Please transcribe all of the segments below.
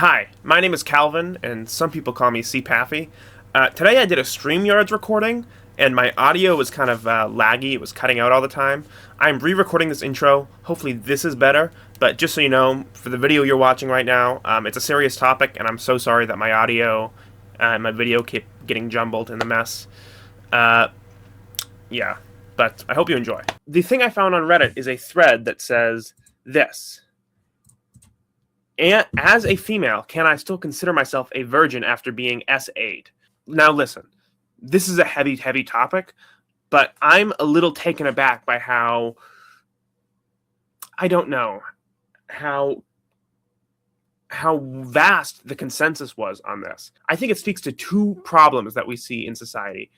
Hi, my name is Calvin, and some people call me CPaffy. Today I did a StreamYards recording, and my audio was kind of laggy. It was cutting out all the time. I'm re-recording this intro. Hopefully this is better, but just so you know, for the video you're watching right now, it's a serious topic, and I'm so sorry that my audio and my video keep getting jumbled in the mess. Yeah, but I hope you enjoy. The thing I found on Reddit is a thread that says this. And as a female, can I still consider myself a virgin after being SA'd? Now listen, this is a heavy, heavy topic, but I'm a little taken aback by how, I don't know, how vast the consensus was on this. I think it speaks to two problems that we see in society.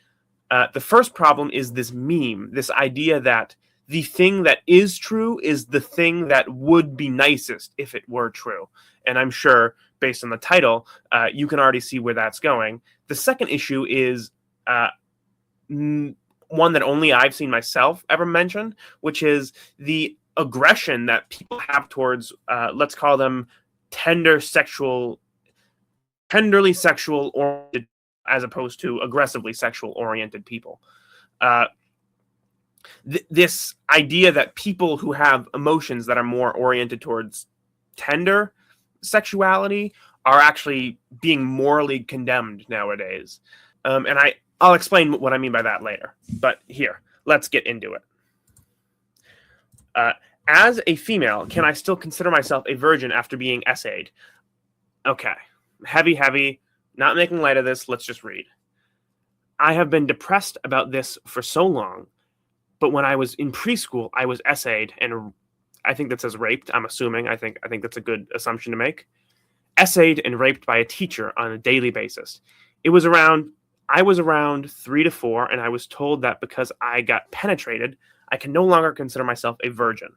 The first problem is this meme, this idea that the thing that is true is the thing that would be nicest if it were true. And I'm sure, based on the title, you can already see where that's going. The second issue is one that only I've seen myself ever mention, which is the aggression that people have towards, let's call them tenderly sexual oriented, as opposed to aggressively sexual oriented people. This idea that people who have emotions that are more oriented towards tender sexuality are actually being morally condemned nowadays. And I'll explain what I mean by that later. But here, let's get into it. As a female, can I still consider myself a virgin after being SA'd? Okay. Heavy, not making light of this. Let's just read. I have been depressed about this for so long. But when I was in preschool, I was SA'd, and I think that says raped. I'm assuming. I think that's a good assumption to make. SA'd and raped by a teacher on a daily basis. I was around 3 to 4, and I was told that because I got penetrated, I can no longer consider myself a virgin.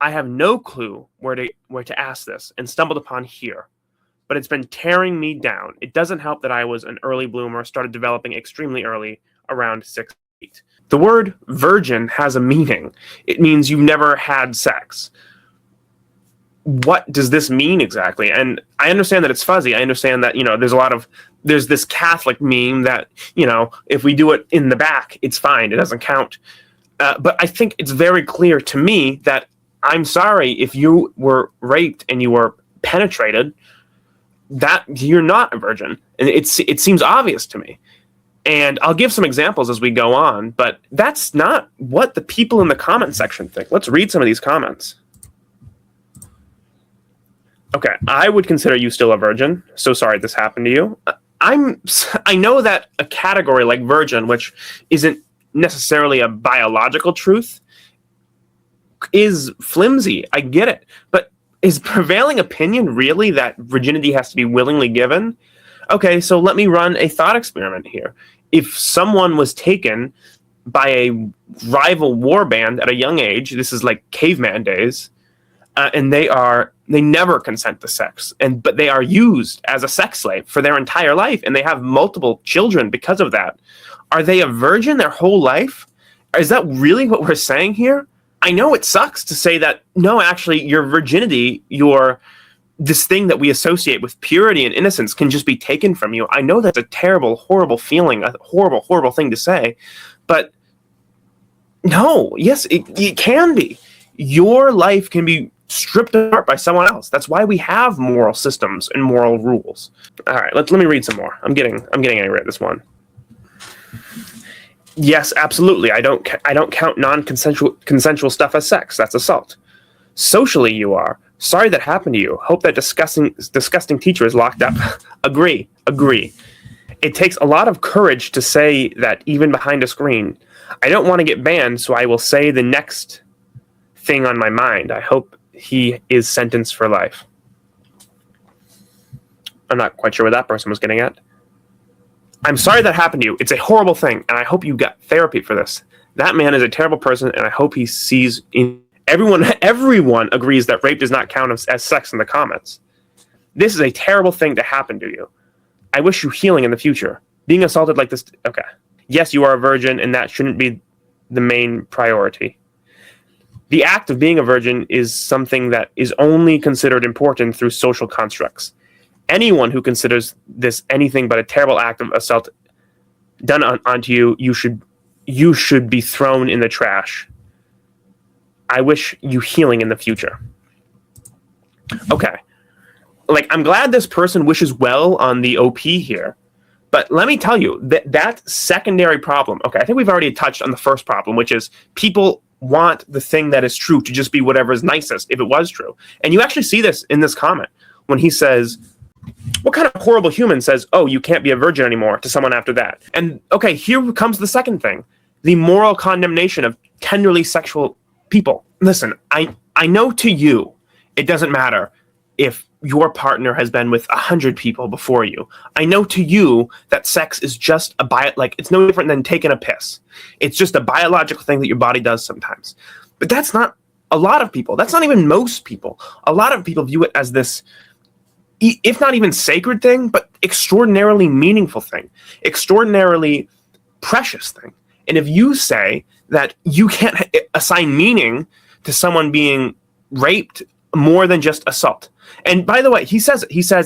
I have no clue where to ask this, and stumbled upon here. But it's been tearing me down. It doesn't help that I was an early bloomer, started developing extremely early, around 6. The word virgin has a meaning. It means you've never had sex. What does this mean exactly? And I understand that it's fuzzy. I understand that, there's this Catholic meme that, if we do it in the back, it's fine. It doesn't count. But I think it's very clear to me that I'm sorry if you were raped and you were penetrated, that you're not a virgin. And it seems obvious to me. And I'll give some examples as we go on, but that's not what the people in the comment section think. Let's read some of these comments. Okay, I would consider you still a virgin. So sorry this happened to you. I know that a category like virgin, which isn't necessarily a biological truth, is flimsy. I get it. But is prevailing opinion really that virginity has to be willingly given? Okay, so let me run a thought experiment here. If someone was taken by a rival war band at a young age, this is like caveman days, and they never consent to sex, but they are used as a sex slave for their entire life, and they have multiple children because of that. Are they a virgin their whole life? Is that really what we're saying here? I know it sucks to say that, no, actually, your virginity, this thing that we associate with purity and innocence can just be taken from you. I know that's a terrible, horrible feeling, a horrible, horrible thing to say, but no, yes, it can be. Your life can be stripped apart by someone else. That's why we have moral systems and moral rules. All right, let me read some more. I'm getting angry at this one. Yes, absolutely. I don't count consensual stuff as sex. That's assault. Socially, you are. Sorry that happened to you. Hope that disgusting teacher is locked up. Agree. It takes a lot of courage to say that even behind a screen. I don't want to get banned, so I will say the next thing on my mind. I hope he is sentenced for life. I'm not quite sure what that person was getting at. I'm sorry that happened to you. It's a horrible thing, and I hope you got therapy for this. That man is a terrible person, and I hope he sees in... Everyone agrees that rape does not count as sex in the comments. This is a terrible thing to happen to you. I wish you healing in the future. Being assaulted like this... Okay. Yes, you are a virgin, and that shouldn't be the main priority. The act of being a virgin is something that is only considered important through social constructs. Anyone who considers this anything but a terrible act of assault done onto you, you should be thrown in the trash. I wish you healing in the future. Okay. Like, I'm glad this person wishes well on the OP here, but let me tell you that secondary problem. Okay, I think we've already touched on the first problem, which is people want the thing that is true to just be whatever is nicest, if it was true. And you actually see this in this comment when he says, what kind of horrible human says, oh, you can't be a virgin anymore, to someone after that? And okay, here comes the second thing, the moral condemnation of tenderly sexual people. Listen, I know to you, it doesn't matter if your partner has been with 100 people before you. I know to you that sex is just it's no different than taking a piss. It's just a biological thing that your body does sometimes. But that's not a lot of people. That's not even most people. A lot of people view it as this, if not even sacred thing, but extraordinarily meaningful thing, extraordinarily precious thing. And if you say that you can't assign meaning to someone being raped more than just assault, and by the way, he says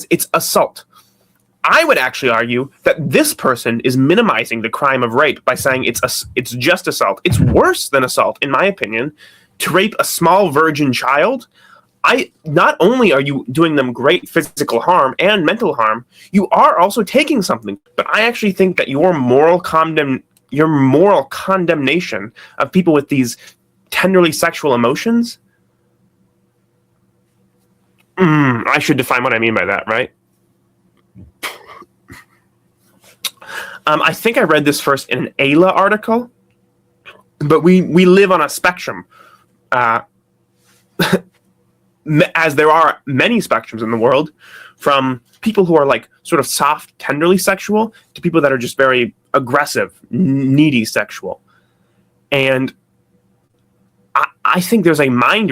it's assault. I would actually argue that this person is minimizing the crime of rape by saying it's just assault. It's worse than assault, in my opinion, to rape a small virgin child. Not only are you doing them great physical harm and mental harm, you are also taking something. But I actually think that your moral condemnation of people with these tenderly sexual emotions, I should define what I mean by that, right? I think I read this first in an Ayla article, but we live on a spectrum, as there are many spectrums in the world, from people who are like sort of soft, tenderly sexual to people that are just very aggressive, needy sexual. And I think there's a mind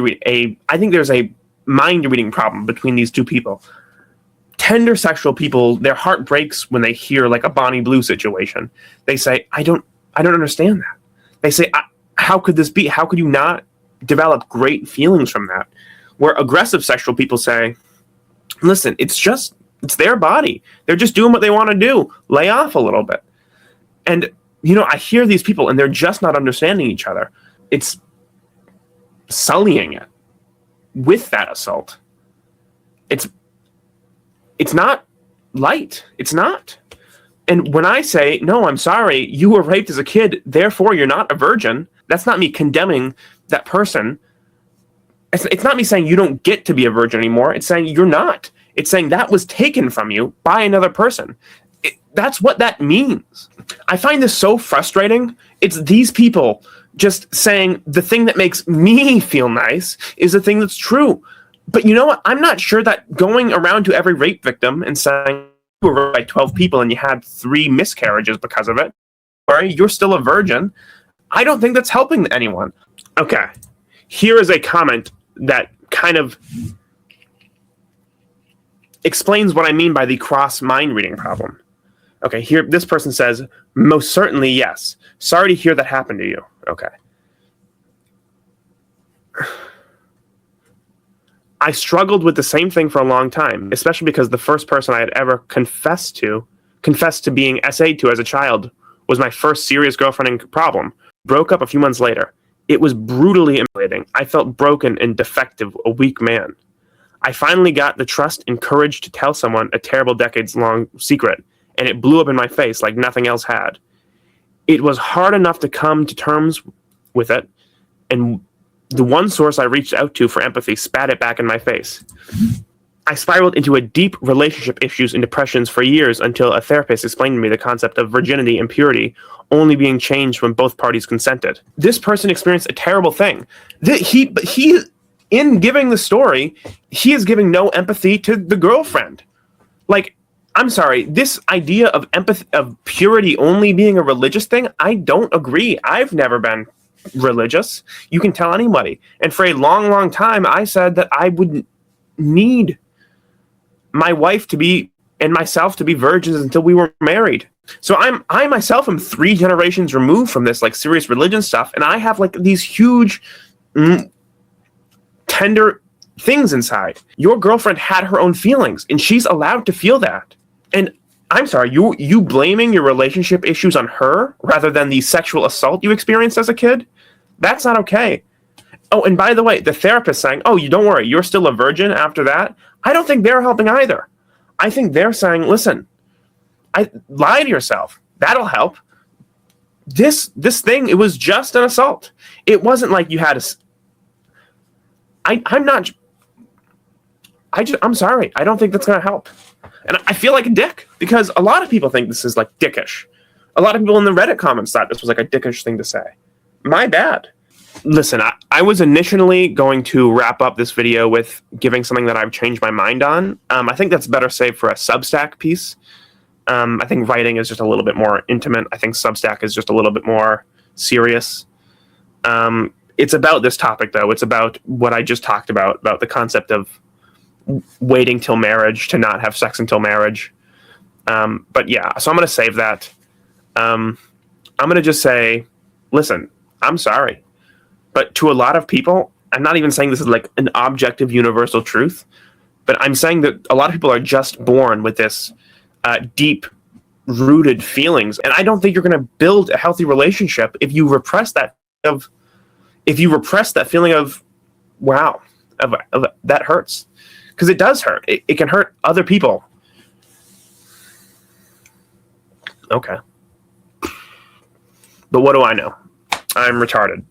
reading problem between these two people. Tender sexual people, their heart breaks when they hear like a Bonnie Blue situation. They say, I don't understand that. They say, how could this be? How could you not develop great feelings from that? Where aggressive sexual people say, listen, it's their body. They're just doing what they want to do. Lay off a little bit. And, I hear these people and they're just not understanding each other. It's sullying it with that assault. It's not light. It's not. And when I say, no, I'm sorry, you were raped as a kid, therefore you're not a virgin, that's not me condemning that person. It's not me saying you don't get to be a virgin anymore. It's saying you're not. It's saying that was taken from you by another person. That's what that means. I find this so frustrating. It's these people just saying the thing that makes me feel nice is the thing that's true. But you know what? I'm not sure that going around to every rape victim and saying you were raped by 12 people and you had 3 miscarriages because of it, or you're still a virgin, I don't think that's helping anyone. Okay, here is a comment that kind of explains what I mean by the cross mind reading problem. Okay, here this person says, most certainly yes. Sorry to hear that happened to you. Okay. I struggled with the same thing for a long time, especially because the first person I had ever confessed to being SA'd to as a child was my first serious girlfriending problem. Broke up a few months later. It was brutally humiliating. I felt broken and defective, a weak man. I finally got the trust and courage to tell someone a terrible decades-long secret, and it blew up in my face like nothing else had. It was hard enough to come to terms with it, and the one source I reached out to for empathy spat it back in my face. I spiraled into a deep relationship issues and depressions for years until a therapist explained to me the concept of virginity and purity only being changed when both parties consented. This person experienced a terrible thing. He in giving the story, he is giving no empathy to the girlfriend. Like, I'm sorry, this idea of empathy, of purity only being a religious thing, I don't agree. I've never been religious. You can tell anybody. And for a long, long time, I said that I would need my wife to be and myself to be virgins until we were married. So I myself am 3 generations removed from this like serious religion stuff, and I have like these huge tender things inside. Your girlfriend had her own feelings, and she's allowed to feel that. And I'm sorry, you blaming your relationship issues on her rather than the sexual assault you experienced as a kid? That's not okay. Oh, and by the way, the therapist saying, oh, you don't worry, you're still a virgin after that. I don't think they're helping either. I think they're saying, listen, lie to yourself. That'll help. This thing, it was just an assault. It wasn't like you had I'm sorry. I don't think that's going to help. And I feel like a dick because a lot of people think this is like dickish. A lot of people in the Reddit comments thought this was like a dickish thing to say. My bad. Listen, I was initially going to wrap up this video with giving something that I've changed my mind on. I think that's better saved for a Substack piece. I think writing is just a little bit more intimate. I think Substack is just a little bit more serious. It's about this topic, though. It's about what I just talked about the concept of waiting till marriage to not have sex until marriage. But yeah, so I'm going to save that. I'm going to just say, listen, I'm sorry. But to a lot of people, I'm not even saying this is like an objective universal truth, but I'm saying that a lot of people are just born with this deep rooted feelings. And I don't think you're going to build a healthy relationship if you repress that feeling of, wow, of that hurts. Because it does hurt. It can hurt other people. Okay. But what do I know? I'm retarded.